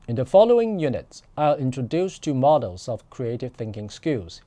In the following units, I'll introduce two models of creative thinking skills.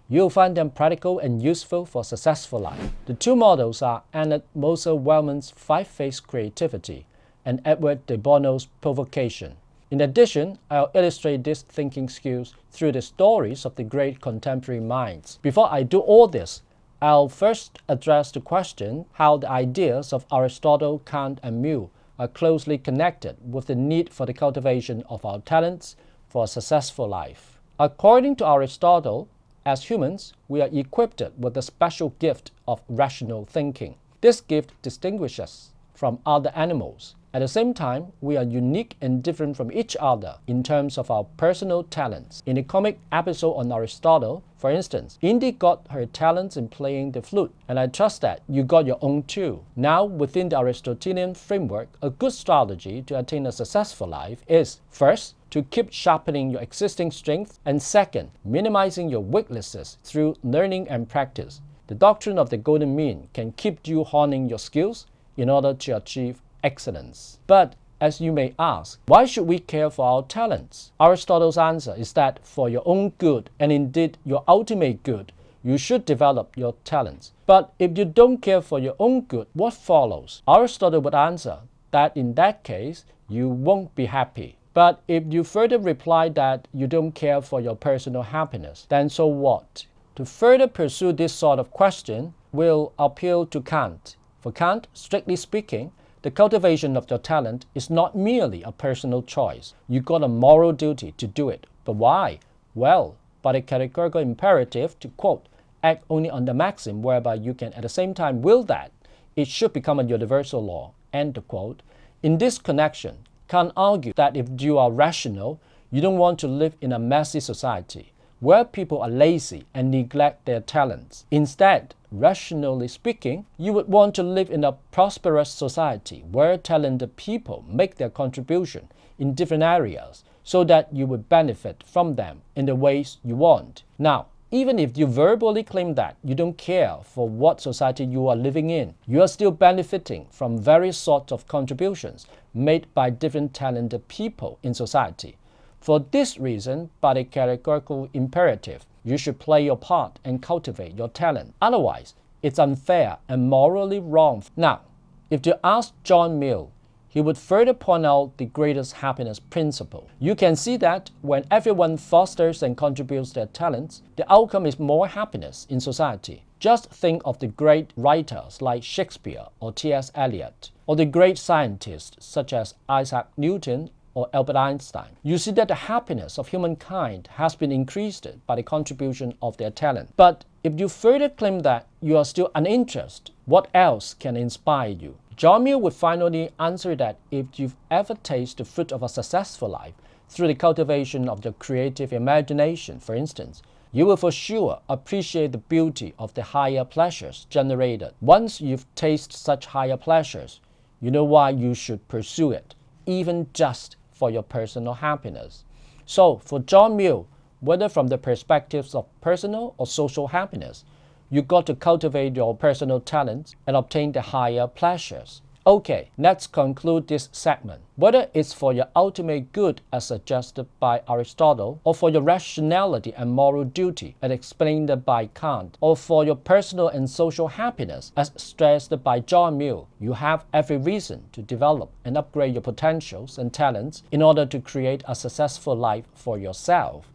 You'll find them practical and useful for successful life. The two models are Annette Moser-Wellman's five-phase creativity and Edward de Bono's provocation. In addition, I'll illustrate these thinking skills through the stories of the great contemporary minds. Before I do all this, I'll first address the question how the ideas of Aristotle, Kant, and Mill are closely connected with the need for the cultivation of our talents for a successful life. According to Aristotle, as humans, we are equipped with a special gift of rational thinking. This gift distinguishes us from other animals. At the same time, we are unique and different from each other in terms of our personal talents. In a comic episode on Aristotle, for instance, Indy got her talents in playing the flute, and I trust that you got your own too. Now, within the Aristotelian framework, a good strategy to attain a successful life is, first, to keep sharpening your existing strengths, and second, minimizing your weaknesses through learning and practice. The doctrine of the golden mean can keep you honing your skills in order to achieve excellence. But as you may ask, why should we care for our talents? Aristotle's answer is that for your own good, and indeed your ultimate good, you should develop your talents. But if you don't care for your own good, what follows? Aristotle would answer that in that case, you won't be happy. But if you further reply that you don't care for your personal happiness, then so what? To further pursue this sort of question, we'll appeal to Kant. For Kant, strictly speaking, the cultivation of your talent is not merely a personal choice. You got a moral duty to do it. But why? Well, by the categorical imperative to, quote, act only on the maxim whereby you can at the same time will that it should become a universal law, end quote. In this connection, Kant argued that if you are rational, you don't want to live in a messy society where people are lazy and neglect their talents. Instead, rationally speaking, you would want to live in a prosperous society where talented people make their contribution in different areas so that you would benefit from them in the ways you want. Now, even if you verbally claim that you don't care for what society you are living in, you are still benefiting from various sorts of contributions made by different talented people in society. For this reason, by the categorical imperative, you should play your part and cultivate your talent. Otherwise, it's unfair and morally wrong. Now, if you ask John Mill, he would further point out the greatest happiness principle. You can see that when everyone fosters and contributes their talents, the outcome is more happiness in society. Just think of the great writers like Shakespeare or T.S. Eliot, or the great scientists such as Isaac Newton or Albert Einstein. You see that the happiness of humankind has been increased by the contribution of their talent. But if you further claim that you are still uninterested, what else can inspire you? John Mill would finally answer that if you've ever tasted the fruit of a successful life through the cultivation of your creative imagination, for instance, you will for sure appreciate the beauty of the higher pleasures generated. Once you've tasted such higher pleasures, you know why you should pursue it, even just for your personal happiness. So, for John Mill, whether from the perspectives of personal or social happiness, you got to cultivate your personal talents and obtain the higher pleasures. Okay, let's conclude this segment. Whether it's for your ultimate good as suggested by Aristotle, or for your rationality and moral duty as explained by Kant, or for your personal and social happiness as stressed by John Mill, you have every reason to develop and upgrade your potentials and talents in order to create a successful life for yourself.